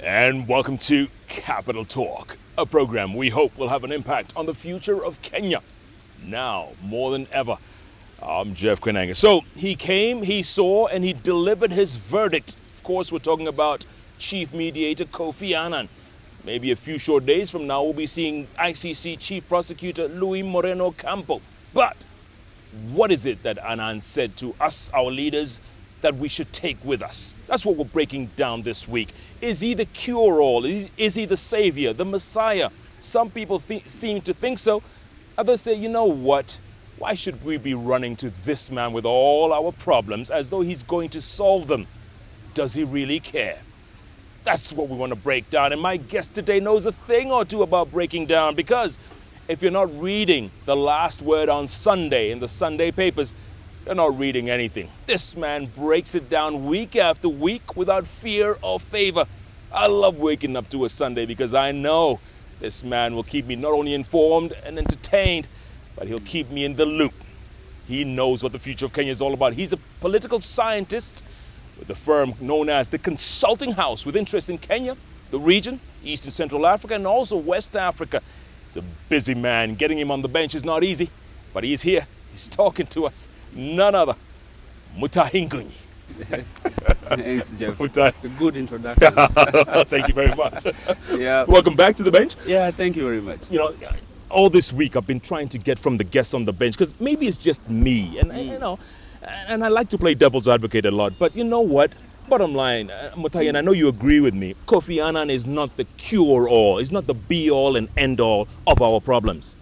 And welcome to Capital Talk, a program we hope will have an impact on the future of Kenya, now more than ever. I'm Jeff Koinange. So he came, he saw, and he delivered his verdict. Of course, we're talking about Chief Mediator Kofi Annan. Maybe a few short days from now, we'll be seeing ICC Chief Prosecutor Luis Moreno Campo. But what is it that Annan said to us, our leaders, that we should take with us? That's what we're breaking down this week. Is he the cure-all? Is he the savior, the messiah? Some people seem to think so. Others say, you know what? Why should we be running to this man with all our problems as though he's going to solve them? Does he really care? That's what we want to break down. And my guest today knows a thing or two about breaking down, because if you're not reading the last word on Sunday in the Sunday papers, you're not reading anything. This man breaks it down week after week without fear or favor. I love waking up to a Sunday because I know this man will keep me not only informed and entertained, but he'll keep me in the loop. He knows what the future of Kenya is all about. He's a political scientist with a firm known as the Consulting House, with interest in Kenya, the region, East and Central Africa, and also West Africa. He's a busy man. Getting him on the bench is not easy, but he's here. He's talking to us. None other, Mutahi Ngunyi. Thanks, Jeff. Mutahi. A good introduction. Thank you very much. Yeah. Welcome back to the bench. Yeah, thank you very much. You know, all this week I've been trying to get from the guests on the bench, because maybe it's just me, and you know, and I like to play devil's advocate a lot. But you know what? Bottom line, Mutahi, and I know you agree with me, Kofi Annan is not the cure-all. He's not the be-all and end-all of our problems.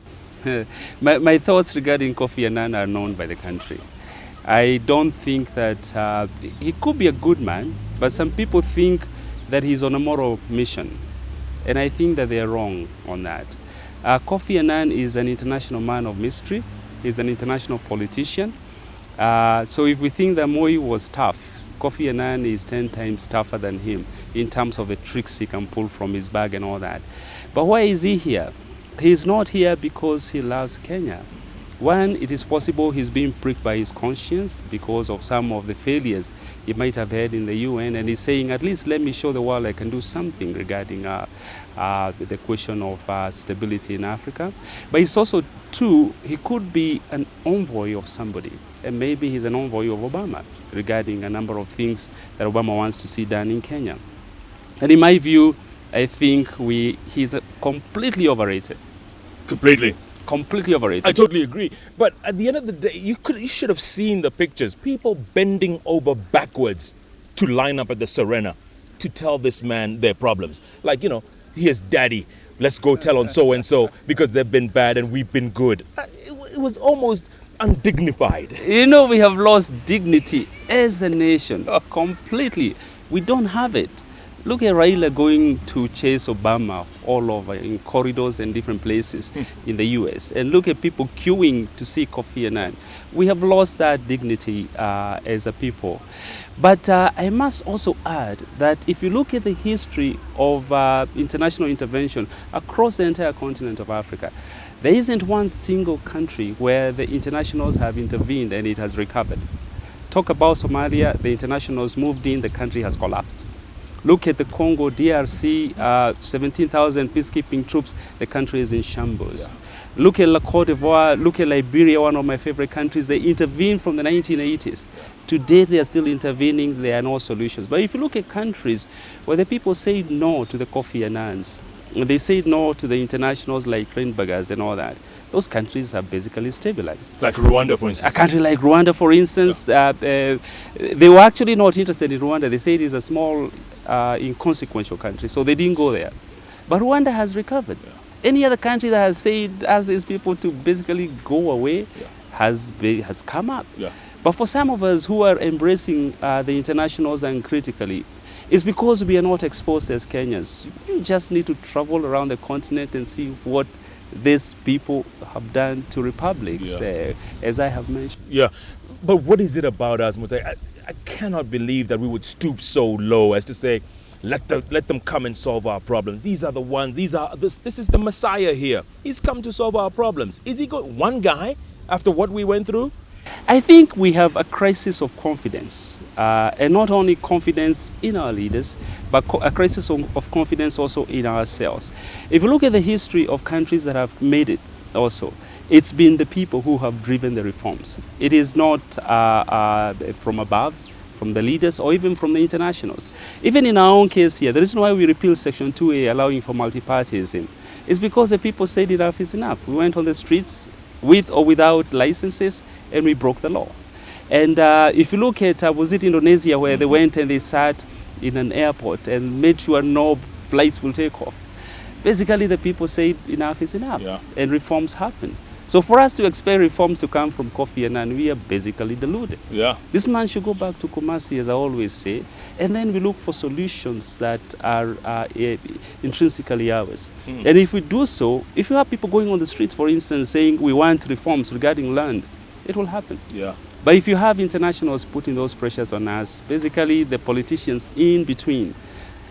My thoughts regarding Kofi Annan are known by the country. I don't think that he could be a good man, but some people think that he's on a moral mission. And I think that they're wrong on that. Kofi Annan is an international man of mystery. He's an international politician. So if we think that Moi was tough, Kofi Annan is 10 times tougher than him in terms of the tricks he can pull from his bag and all that. But why is he here? He's not here because he loves Kenya. One, it is possible he's being pricked by his conscience because of some of the failures he might have had in the UN, and he's saying, at least let me show the world I can do something regarding the question of stability in Africa. But it's also, two, he could be an envoy of somebody, and maybe he's an envoy of Obama regarding a number of things that Obama wants to see done in Kenya. And in my view, I think he's completely overrated. Completely overrated. I totally agree. But at the end of the day, you should have seen the pictures. People bending over backwards to line up at the Serena to tell this man their problems. Like, you know, here's daddy. Let's go tell on so-and-so because they've been bad and we've been good. It was almost undignified. You know, we have lost dignity as a nation. Completely. We don't have it. Look at Raila going to chase Obama all over in corridors and different places in the US. And look at people queuing to see Kofi Annan. We have lost that dignity as a people. But I must also add that if you look at the history of international intervention across the entire continent of Africa, there isn't one single country where the internationals have intervened and it has recovered. Talk about Somalia, the internationals moved in, the country has collapsed. Look at the Congo, DRC, 17,000 peacekeeping troops, the country is in shambles. Yeah. Look at Cote d'Ivoire, look at Liberia, one of my favorite countries. They intervened from the 1980s. Today they are still intervening, there are no solutions. But if you look at countries where the people say no to the Kofi Annans, they say no to the internationals like Reinbergers and all that, those countries are basically stabilized. Like Rwanda, for instance. A country like Rwanda, for instance, they were actually not interested in Rwanda. They said it's a small, inconsequential country, so they didn't go there. But Rwanda has recovered. Yeah. Any other country that has said, asked its people to basically go away, has come up. Yeah. But for some of us who are embracing the internationals uncritically, it's because we are not exposed as Kenyans. You just need to travel around the continent and see what these people have done to republics, as I have mentioned. Yeah, but what is it about us, Mutahi? I cannot believe that we would stoop so low as to say, let them come and solve our problems. These are the ones. This is the Messiah here. He's come to solve our problems. Is he one guy after what we went through? I think we have a crisis of confidence, and not only confidence in our leaders, but a crisis of confidence also in ourselves. If you look at the history of countries that have made it also, it's been the people who have driven the reforms. It is not from above, from the leaders, or even from the internationals. Even in our own case here, the reason why we repealed Section 2A, allowing for multi-partyism, is because the people said enough is enough. We went on the streets with or without licenses, and we broke the law. And if you look at, was it Indonesia, where they went and they sat in an airport and made sure no flights will take off. Basically, the people said enough is enough, and reforms happen. So for us to expect reforms to come from Kofi Annan, we are basically deluded. Yeah. This man should go back to Kumasi, as I always say, and then we look for solutions that are intrinsically ours. And if we do so, if you have people going on the streets, for instance, saying we want reforms regarding land, it will happen. Yeah. But if you have internationals putting those pressures on us, basically the politicians in between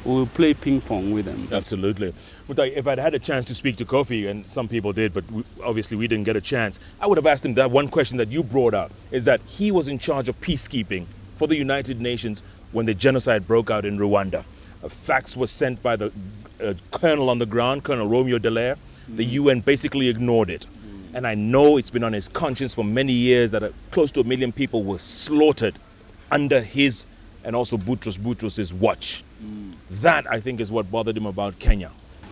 will play ping pong with them. Absolutely. Mutahi, if I'd had a chance to speak to Kofi, and some people did, but obviously we didn't get a chance, I would have asked him that one question that you brought up, is that he was in charge of peacekeeping for the United Nations when the genocide broke out in Rwanda. A fax was sent by the colonel on the ground, Colonel Romeo Dallaire. The UN basically ignored it. And I know it's been on his conscience for many years that close to 1 million people were slaughtered under his and also Boutros's watch. That, I think, is what bothered him about Kenya.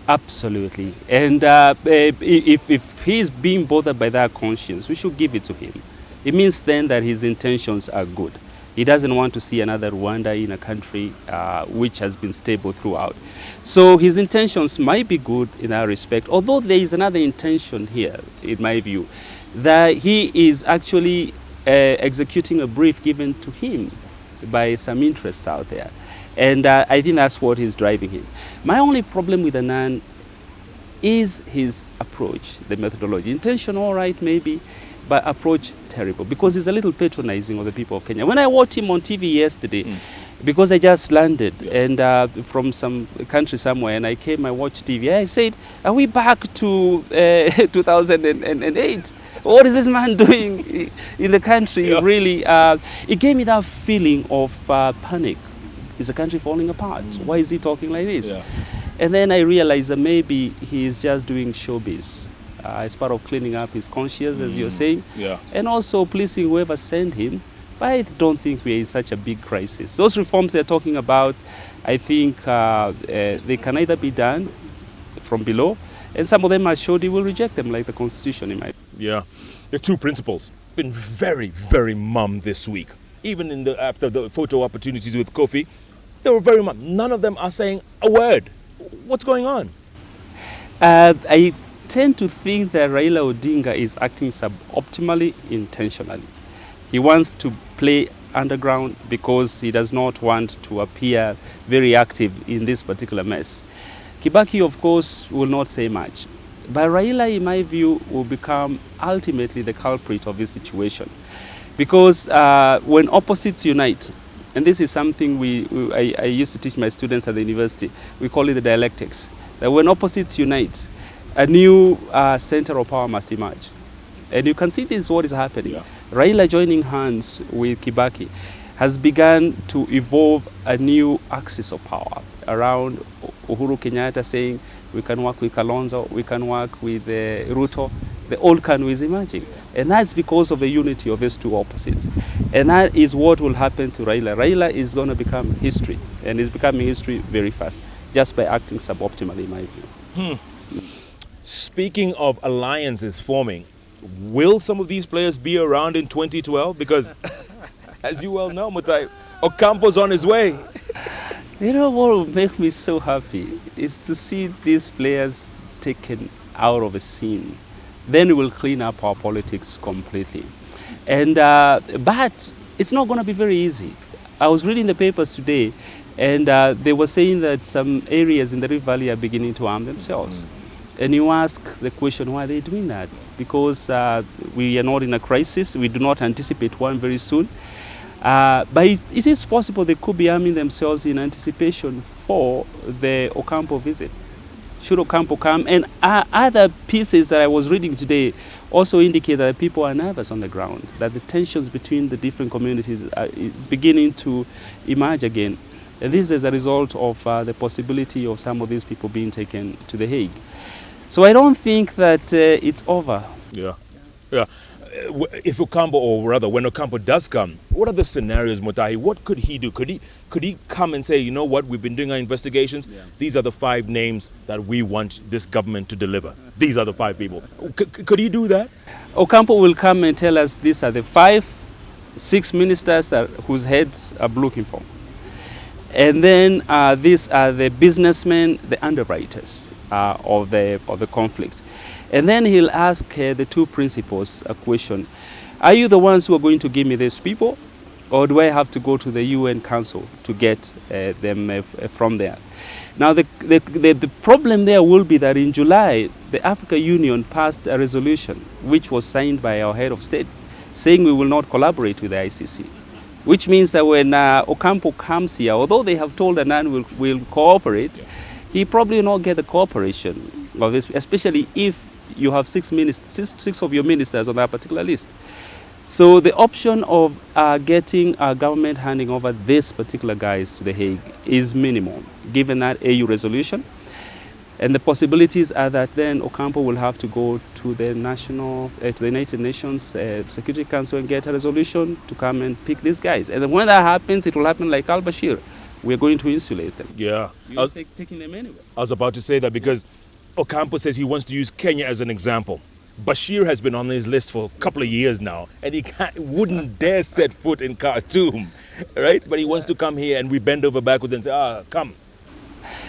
Absolutely. And if he's being bothered by that conscience, we should give it to him. It means then that his intentions are good. He doesn't want to see another Rwanda in a country which has been stable throughout. So his intentions might be good in that respect, although there is another intention here, in my view, that he is actually executing a brief given to him by some interest out there. And I think that's what is driving him. My only problem with Annan is his approach, the methodology. Intention, all right, maybe, but approach, terrible, because he's a little patronizing of the people of Kenya. When I watched him on TV yesterday, because I just landed and from some country somewhere, and I watched TV, I said, are we back to 2008? What is this man doing in the country? Really, it gave me that feeling of panic. Is the country falling apart? Why is he talking like this? And then I realized that maybe he is just doing showbiz as part of cleaning up his conscience, as you're saying, and also pleasing whoever sent him. But I don't think we're in such a big crisis. Those reforms they're talking about, I think they can either be done from below, and some of them are sure he will reject them, like the Constitution, in my Yeah. The two principals been very, very mum this week. Even after the photo opportunities with Kofi, they were very much. None of them are saying a word. What's going on? I tend to think that Raila Odinga is acting suboptimally intentionally. He wants to play underground because he does not want to appear very active in this particular mess. Kibaki, of course, will not say much. But Raila, in my view, will become ultimately the culprit of this situation. Because when opposites unite, and this is something I used to teach my students at the university, we call it the dialectics. That when opposites unite, a new center of power must emerge. And you can see this is what is happening. Raila joining hands with Kibaki has begun to evolve a new axis of power around Uhuru Kenyatta saying we can work with Kalonzo, we can work with Ruto. The old Kanu is emerging. And that's because of the unity of these two opposites. And that is what will happen to Raila. Raila is going to become history, and is becoming history very fast, just by acting suboptimally, in my view. Speaking of alliances forming, will some of these players be around in 2012? Because, as you well know, Mutahi, Ocampo's on his way. You know what will make me so happy is to see these players taken out of the scene. Then we will clean up our politics completely. And but it's not going to be very easy. I was reading the papers today, and they were saying that some areas in the Rift Valley are beginning to arm themselves. And you ask the question, why are they doing that? Because we are not in a crisis. We do not anticipate one very soon. But it is possible they could be arming themselves in anticipation for the Ocampo visit. should Ocampo come. And other pieces that I was reading today also indicate that people are nervous on the ground, that the tensions between the different communities is beginning to emerge again. And this is a result of the possibility of some of these people being taken to The Hague. So I don't think that it's over. Yeah. If Ocampo, or rather, when Ocampo does come, what are the scenarios, Mutahi? What could he do? Could he come and say, you know what, we've been doing our investigations. Yeah. These are the 5 names that we want this government to deliver. These are the 5 people. Could he do that? Ocampo will come and tell us these are the 6 ministers whose heads I'm looking for. And then these are the businessmen, the underwriters of the conflict. And then he'll ask the 2 principals a question. Are you the ones who are going to give me these people? Or do I have to go to the UN Council to get them from there? Now, the problem there will be that in July, the Africa Union passed a resolution which was signed by our head of state, saying we will not collaborate with the ICC. Which means that when Ocampo comes here, although they have told Annan will cooperate, he probably will not get the cooperation of this, especially if you have 6 of your ministers on that particular list. So the option of getting our government handing over these particular guys to The Hague is minimal, given that AU resolution. And the possibilities are that then Ocampo will have to go to the United Nations Security Council and get a resolution to come and pick these guys. And then when that happens, it will happen like al-Bashir. We're going to insulate them. Yeah. You're taking them anywhere. I was about to say that because Ocampo says he wants to use Kenya as an example. Bashir has been on his list for a couple of years now, and he wouldn't dare set foot in Khartoum, right? But he wants to come here, and we bend over backwards and say, come.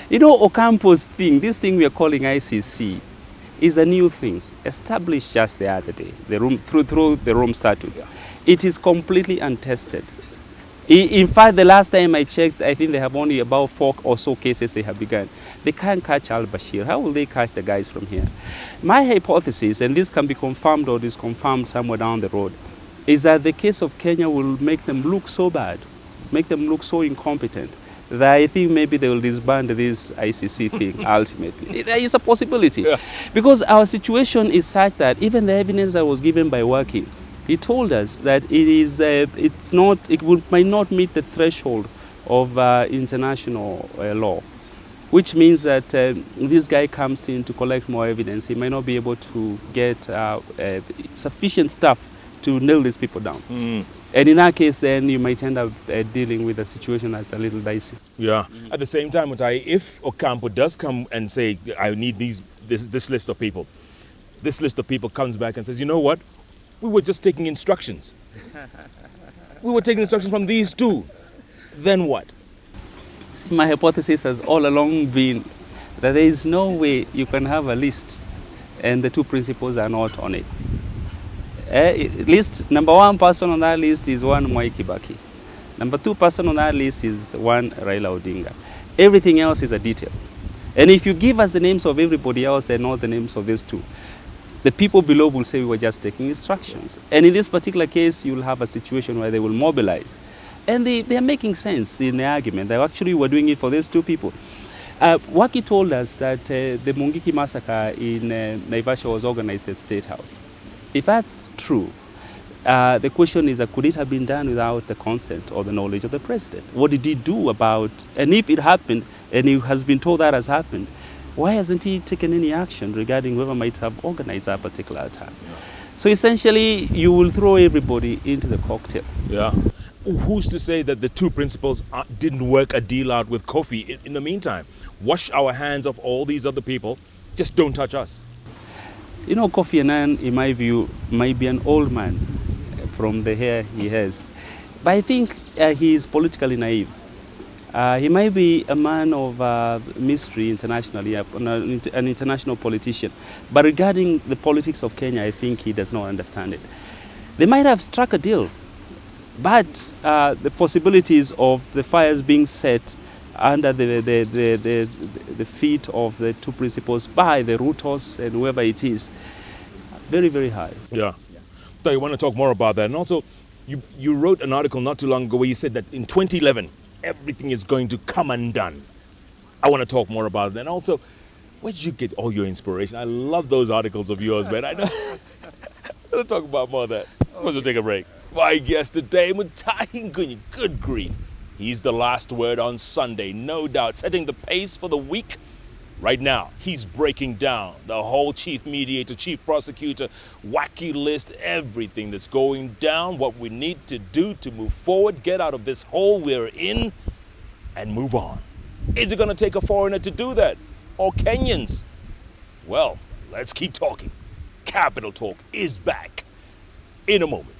You know, Ocampo's thing, this thing we are calling ICC, is a new thing, established just the other day, through the Rome Statutes. Yeah. It is completely untested. In fact, the last time I checked, I think they have only about 4 or so cases they have begun. They can't catch al-Bashir. How will they catch the guys from here? My hypothesis, and this can be confirmed or disconfirmed somewhere down the road, is that the case of Kenya will make them look so bad, make them look so incompetent, that I think maybe they will disband this ICC thing ultimately. There is a possibility. Yeah. Because our situation is such that even the evidence that was given by Waki, he told us that it might not meet the threshold of international law, which means that this guy comes in to collect more evidence. He might not be able to get sufficient stuff to nail these people down. Mm. And in that case, then you might end up dealing with a situation that's a little dicey. Yeah. At the same time, Mutahi, if Ocampo does come and say, I need this list of people, this list of people comes back and says, you know what? We were just taking instructions. We were taking instructions from these 2. Then what? See, my hypothesis has all along been that there is no way you can have a list and the 2 principals are not on it. Number 1 person on that list is one Mwai Kibaki. Number 2 person on that list is one Raila Odinga. Everything else is a detail. And if you give us the names of everybody else and not the names of these 2, the people below will say we were just taking instructions. And in this particular case, you'll have a situation where they will mobilize. And they are making sense in the argument. They actually were doing it for these 2 people. Waki told us that the Mungiki massacre in Naivasha was organized at State House. If that's true, the question is, could it have been done without the consent or the knowledge of the president? What did he do about, and if it happened, and he has been told that has happened, why hasn't he taken any action regarding whoever might have organized that particular attack? Yeah. So essentially, you will throw everybody into the cocktail. Yeah. Who's to say that the 2 principals didn't work a deal out with Kofi in the meantime? Wash our hands of all these other people. Just don't touch us. You know, Kofi Annan, in my view, might be an old man from the hair he has. But I think he is politically naive. He might be a man of mystery internationally, an international politician. But regarding the politics of Kenya, I think he does not understand it. They might have struck a deal, but the possibilities of the fires being set under the feet of the 2 principals by the Rutos and whoever it is, very, very high. Yeah. So you want to talk more about that. And also, you wrote an article not too long ago where you said that in 2011, everything is going to come undone. I want to talk more about that. And also, Where'd you get all your inspiration? I love those articles of yours, man. I know. Let's talk about more of that. We'll take a break. My guest today, Mutahi Ngunyi. Good grief. He's the last word on Sunday, no doubt, setting the pace for the week. Right now, he's breaking down the whole chief mediator, chief prosecutor, wacky list, everything that's going down, what we need to do to move forward, get out of this hole we're in, and move on. Is it going to take a foreigner to do that? Or Kenyans? Well, let's keep talking. Capital Talk is back in a moment.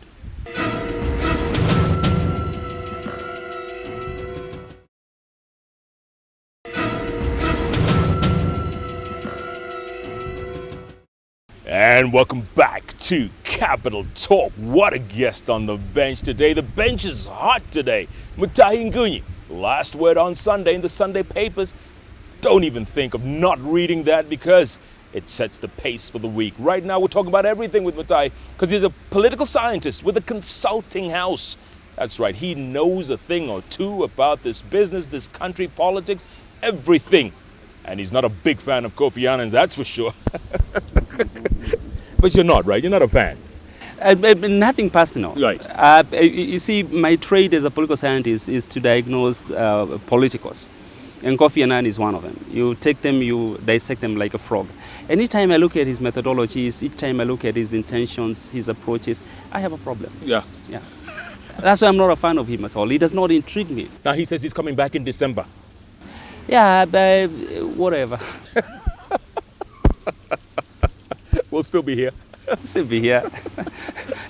And welcome back to Capital Talk. What a guest on the bench today. The bench is hot today. Mutahi Ngunyi, last word on Sunday in the Sunday papers. Don't even think of not reading that because it sets the pace for the week. Right now we're talking about everything with Mutahi because he's a political scientist with a consulting house. That's right, he knows a thing or two about this business, this country, politics, everything. And he's not a big fan of Kofi Annan's, that's for sure. But you're not, right? You're not a fan. Nothing personal. Right. You see, my trade as a political scientist is to diagnose politicos. And Kofi Annan is one of them. You take them, you dissect them like a frog. Anytime I look at his methodologies, each time I look at his intentions, his approaches, I have a problem. Yeah. That's why I'm not a fan of him at all. He does not intrigue me. Now he says he's coming back in December. Yeah, but whatever. We'll still be here. Still be here.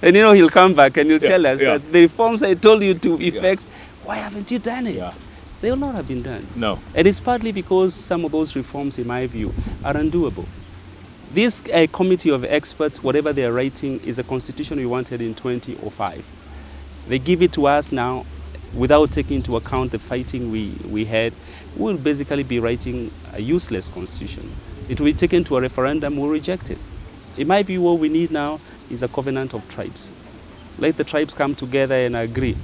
And he'll come back and he'll tell us that the reforms I told you to effect, why haven't you done it? Yeah. They will not have been done. No. And it's partly because some of those reforms, in my view, are undoable. This committee of experts, whatever they are writing, is a constitution we wanted in 2005. They give it to us now without taking into account the fighting we had. We'll basically be writing a useless constitution. It will be taken to a referendum, we'll reject it. In my view, what we need now is a covenant of tribes. Let the tribes come together and agree.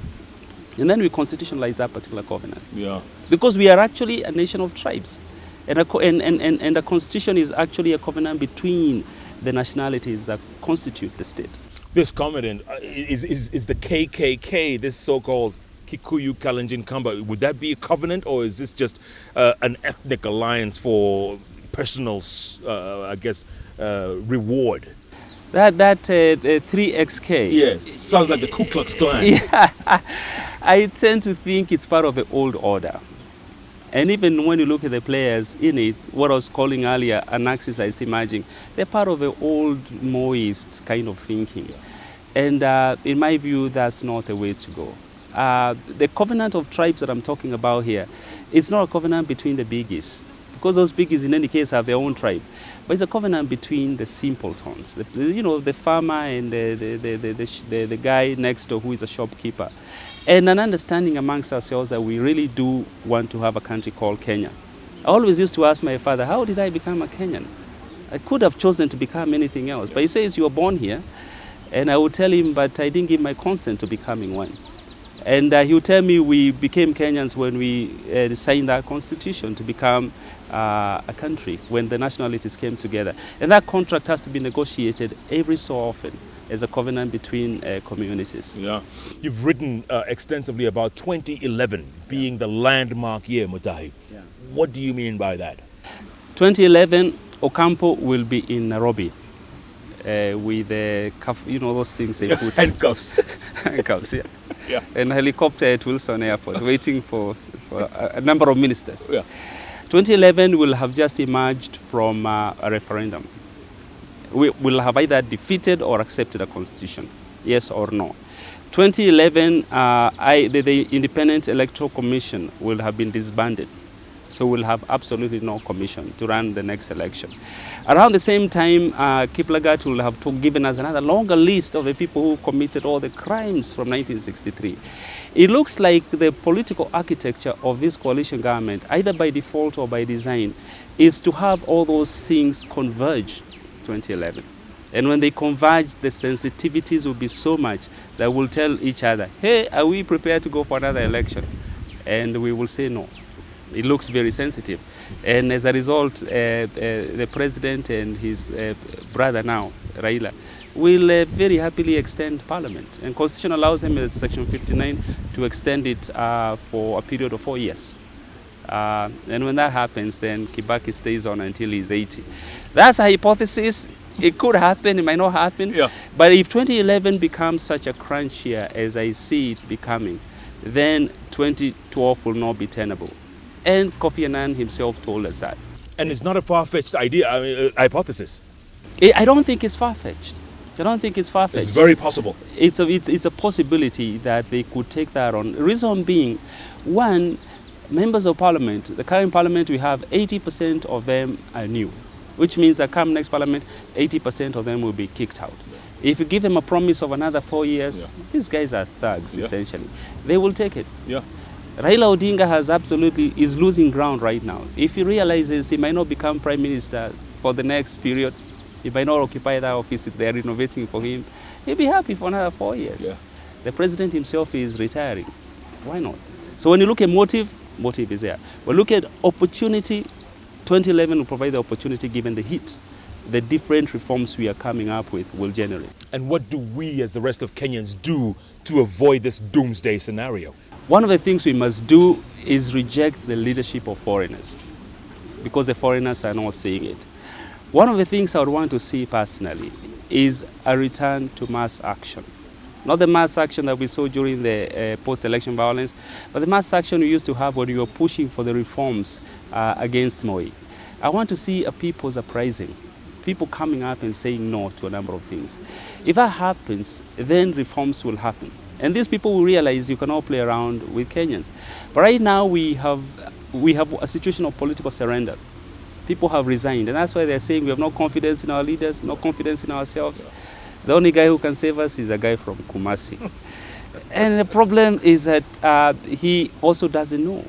And then we constitutionalize that particular covenant. Yeah. Because we are actually a nation of tribes. And a constitution is actually a covenant between the nationalities that constitute the state. This covenant is the KKK, this so-called Kikuyu Kalenjin Kamba. Would that be a covenant, or is this just an ethnic alliance for personal, reward? That 3XK. Yes, sounds like the Ku Klux Klan. Yeah, I tend to think it's part of the old order. And even when you look at the players in it, what I was calling earlier an Axis emerging, they're part of the old Maoist kind of thinking. And in my view, that's not the way to go. The covenant of tribes that I'm talking about here, it's not a covenant between the biggies, because those biggies in any case have their own tribe. But it's a covenant between the simpletons, the farmer and the guy next door who is a shopkeeper. And an understanding amongst ourselves that we really do want to have a country called Kenya. I always used to ask my father, how did I become a Kenyan? I could have chosen to become anything else. But he says, you were born here. And I would tell him, but I didn't give my consent to becoming one. And he would tell me we became Kenyans when we signed our constitution to become a country, when the nationalities came together. And that contract has to be negotiated every so often as a covenant between communities. Yeah. You've written extensively about 2011 being the landmark year, Mutahi. Yeah. What do you mean by that? 2011, Ocampo will be in Nairobi with those things they put. Handcuffs. Handcuffs, yeah. Yeah. And a helicopter at Wilson Airport, waiting for a number of ministers. Yeah. 2011 will have just emerged from a referendum. We will have either defeated or accepted a constitution, yes or no. 2011, the Independent Electoral Commission will have been disbanded. So we'll have absolutely no commission to run the next election. Around the same time, Kiplagat will have given us another longer list of the people who committed all the crimes from 1963. It looks like the political architecture of this coalition government, either by default or by design, is to have all those things converge 2011. And when they converge, the sensitivities will be so much that we'll tell each other, hey, are we prepared to go for another election? And we will say no. It looks very sensitive. And as a result, the president and his brother now, Raila, will very happily extend parliament. And constitution allows him, in section 59, to extend it for a period of 4 years. And when that happens, then Kibaki stays on until he's 80. That's a hypothesis. It could happen, it might not happen. Yeah. But if 2011 becomes such a crunch year as I see it becoming, then 2012 will not be tenable. And Kofi Annan himself told us that. And it's not a far-fetched idea, hypothesis. I don't think it's far-fetched. I don't think it's far-fetched. It's very possible. It's a possibility that they could take that on. The reason being, one, members of parliament, the current parliament we have, 80% of them are new, which means that come next parliament, 80% of them will be kicked out. If you give them a promise of another 4 years, these guys are thugs, essentially. They will take it. Yeah. Raila Odinga is losing ground right now. If he realizes he might not become prime minister for the next period, he might not occupy that office if they're renovating for him, he'll be happy for another 4 years. Yeah. The president himself is retiring. Why not? So when you look at motive is there. When you look at opportunity, 2011 will provide the opportunity given the heat. The different reforms we are coming up with will generate. And what do we as the rest of Kenyans do to avoid this doomsday scenario? One of the things we must do is reject the leadership of foreigners, because the foreigners are not seeing it. One of the things I would want to see personally is a return to mass action. Not the mass action that we saw during the post-election violence, but the mass action we used to have when we were pushing for the reforms against Moi. I want to see a people's uprising, people coming up and saying no to a number of things. If that happens, then reforms will happen. And these people will realize you cannot play around with Kenyans. But right now we have a situation of political surrender. People have resigned, and that's why they're saying we have no confidence in our leaders, no confidence in ourselves. The only guy who can save us is a guy from Kumasi. And the problem is that he also doesn't know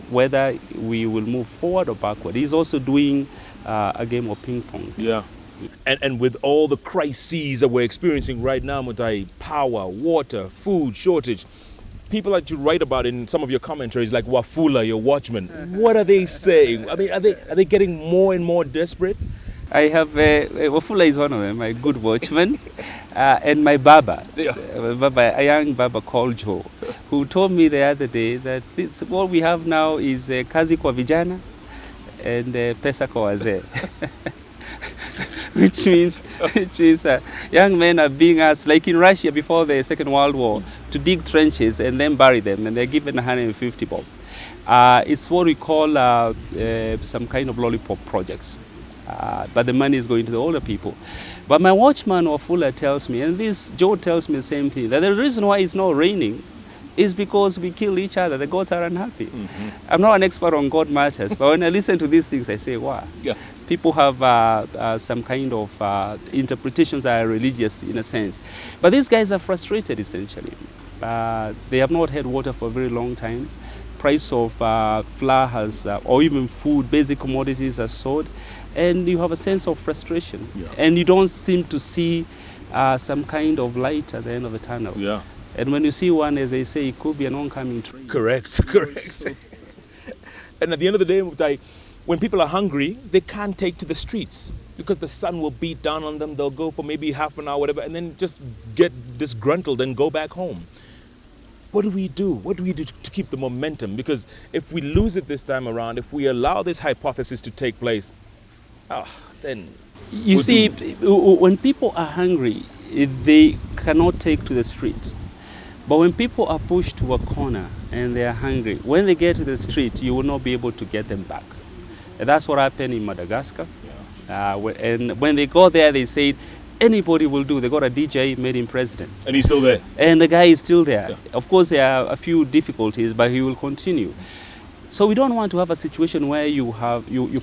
whether we will move forward or backward. He's also doing a game of ping pong. Yeah. And with all the crises that we're experiencing right now, Mutahi, power, water, food shortage, people that you write about in some of your commentaries, like Wafula, your watchman, what are they saying? I mean, are they getting more and more desperate? I have Wafula is one of them, my good watchman, and my Baba, a young Baba called Joe, who told me the other day that what we have now is kazi kwa vijana and pesa kwa wazee. which means young men are being asked, like in Russia before the Second World War, to dig trenches and then bury them, and they're given 150 bob. It's what we call some kind of lollipop projects. But the money is going to the older people. But my watchman Wafula tells me, and this Joe tells me the same thing, that the reason why it's not raining is because we kill each other. The gods are unhappy. Mm-hmm. I'm not an expert on God matters, but when I listen to these things, I say, wow. Yeah. People have some kind of interpretations that are religious in a sense. But these guys are frustrated, essentially. They have not had water for a very long time. Price of flour has, or even food, basic commodities has soared. And you have a sense of frustration. Yeah. And you don't seem to see some kind of light at the end of the tunnel. Yeah. And when you see one, as they say, it could be an oncoming train. Correct. And at the end of the day, Mutahi, when people are hungry, they can't take to the streets because the sun will beat down on them. They'll go for maybe half an hour, whatever, and then just get disgruntled and go back home. What do we do? What do we do to keep the momentum? Because if we lose it this time around, if we allow this hypothesis to take place, then... You see, when people are hungry, they cannot take to the street. But when people are pushed to a corner and they are hungry, when they get to the street, you will not be able to get them back. And that's what happened in Madagascar. Yeah. And when they got there, they said, anybody will do. They got a DJ, made him president. And he's still there. And the guy is still there. Yeah. Of course, there are a few difficulties, but he will continue. So we don't want to have a situation where you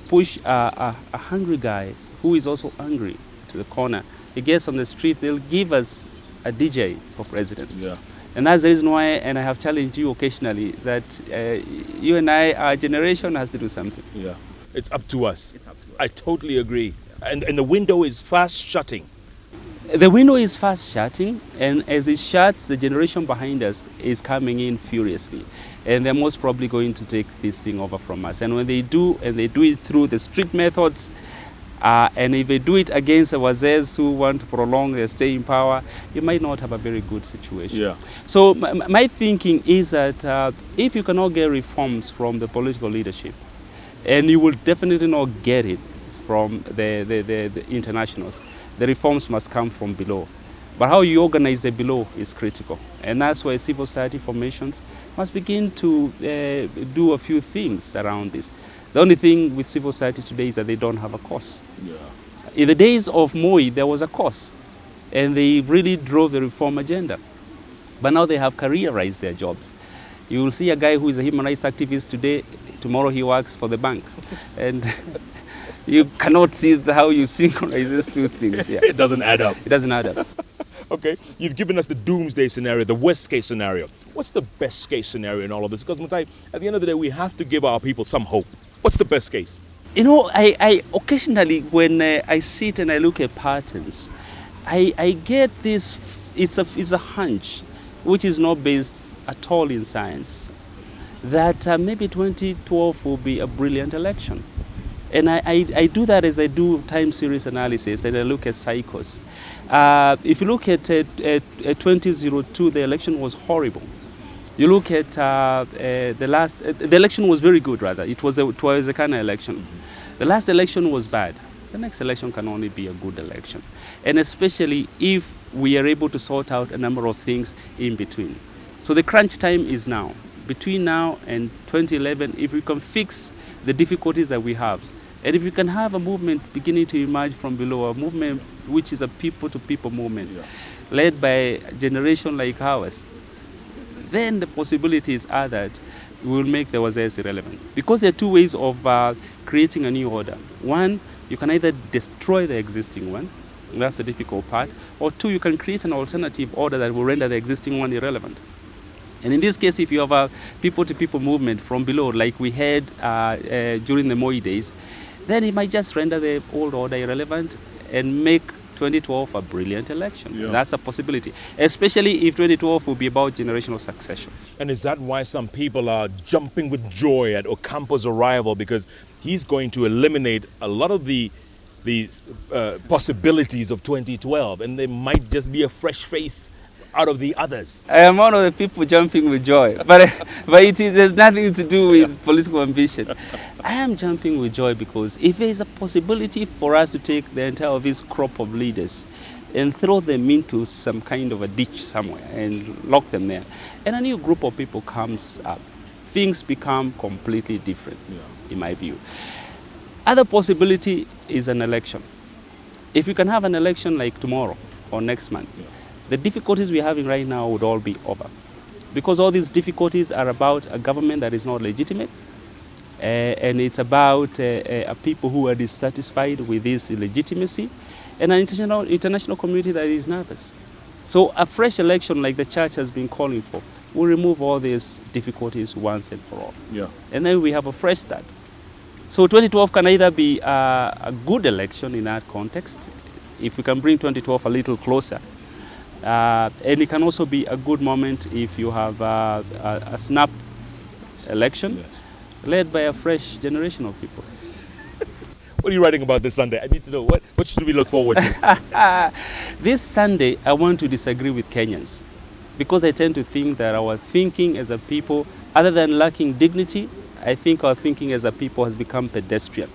push a hungry guy who is also hungry to the corner. He gets on the street, they'll give us a DJ for president. Yeah. And that's the reason why, and I have challenged you occasionally, that you and I, our generation has to do something. Yeah, it's up to us. It's up to us. I totally agree. Yeah. And the window is fast shutting. The window is fast shutting, and as it shuts, the generation behind us is coming in furiously, and they're most probably going to take this thing over from us. And when they do, and they do it through the strict methods, and if they do it against the wazers who want to prolong their stay in power, you might not have a very good situation. Yeah. So my thinking is that if you cannot get reforms from the political leadership, and you will definitely not get it from the internationals, the reforms must come from below. But how you organize the below is critical. And that's why civil society formations must begin to do a few things around this. The only thing with civil society today is that they don't have a cause. Yeah. In the days of Moi, there was a cause, and they really drove the reform agenda. But now they have careerized their jobs. You will see a guy who is a human rights activist today, tomorrow he works for the bank. And you cannot see how you synchronize these two things. Yeah. It doesn't add up. It doesn't add up. Okay, you've given us the doomsday scenario, the worst case scenario. What's the best case scenario in all of this? Because Mutahi, at the end of the day, we have to give our people some hope. What's the best case? You know, I occasionally, when I sit and I look at patterns, I get this, it's a hunch, which is not based at all in science, that maybe 2012 will be a brilliant election. And I do that as I do time series analysis, and I look at cycles. If you look at 2002, the election was horrible. You look at the election was very good, rather. It was a kind of election. The last election was bad. The next election can only be a good election. And especially if we are able to sort out a number of things in between. So the crunch time is now. Between now and 2011, if we can fix the difficulties that we have, and if we can have a movement beginning to emerge from below, a movement which is a people-to-people movement, led by a generation like ours, then the possibilities are that we will make the wazers irrelevant. Because there are two ways of creating a new order. One, you can either destroy the existing one, and that's the difficult part, or two, you can create an alternative order that will render the existing one irrelevant. And in this case, if you have a people-to-people movement from below, like we had during the Moi days, then it might just render the old order irrelevant and make 2012 a brilliant election. Yeah. That's a possibility, especially if 2012 will be about generational succession. And is that why some people are jumping with joy at Ocampo's arrival? Because he's going to eliminate a lot of the possibilities of 2012, and there might just be a fresh face out of the others. I am one of the people jumping with joy, but there's nothing to do with political ambition. I am jumping with joy because if there is a possibility for us to take the entire of this crop of leaders and throw them into some kind of a ditch somewhere and lock them there, and a new group of people comes up, things become completely different, in my view. Other possibility is an election. If we can have an election like tomorrow or next month, the difficulties we're having right now would all be over. Because all these difficulties are about a government that is not legitimate, and it's about a people who are dissatisfied with this illegitimacy, and an international community that is nervous. So a fresh election like the church has been calling for will remove all these difficulties once and for all. Yeah. And then we have a fresh start. So 2012 can either be a good election in that context, if we can bring 2012 a little closer. And it can also be a good moment if you have a snap election led by a fresh generation of people. What are you writing about this Sunday? I need to know, what should we look forward to? This Sunday, I want to disagree with Kenyans because I tend to think that our thinking as a people, other than lacking dignity, I think our thinking as a people has become pedestrian.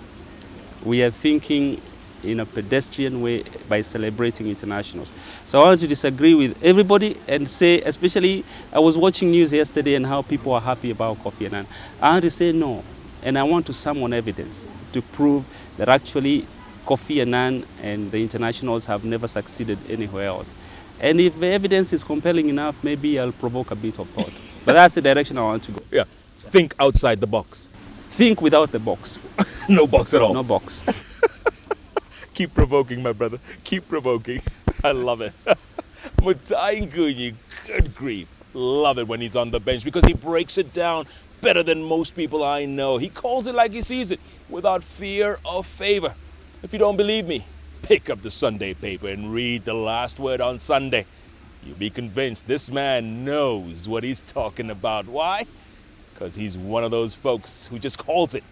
We are thinking in a pedestrian way by celebrating internationals. So I want to disagree with everybody and say, especially, I was watching news yesterday and how people are happy about Kofi Annan. I want to say no, and I want to summon evidence to prove that actually Kofi Annan and the internationals have never succeeded anywhere else. And if the evidence is compelling enough, maybe I'll provoke a bit of thought. But that's the direction I want to go. Yeah, think outside the box. Think without the box. No box at all. No box. Keep provoking, my brother. Keep provoking. I love it. Mutahi Ngunyi, good grief. Love it when he's on the bench because he breaks it down better than most people I know. He calls it like he sees it, without fear or favor. If you don't believe me, Pick up the Sunday paper and read the last word on Sunday. You'll be convinced this man knows what he's talking about. Why? Because he's one of those folks who just calls it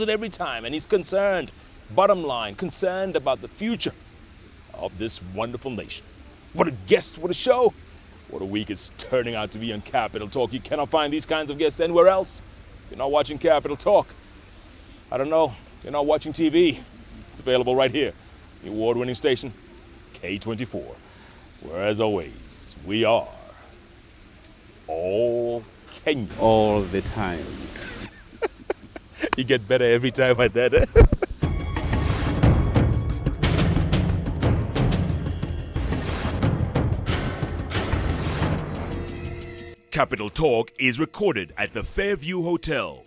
every time, and he's concerned, bottom line, concerned about the future of this wonderful nation. What a guest, what a show. What a week it's turning out to be on Capital Talk. You cannot find these kinds of guests anywhere else. If you're not watching Capital Talk, I don't know, you're not watching TV. It's available right here, the award-winning station, K24. Where, as always, we are all Kenya. All the time. You get better every time at that, eh? Capital Talk is recorded at the Fairview Hotel,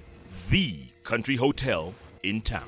the country hotel in town.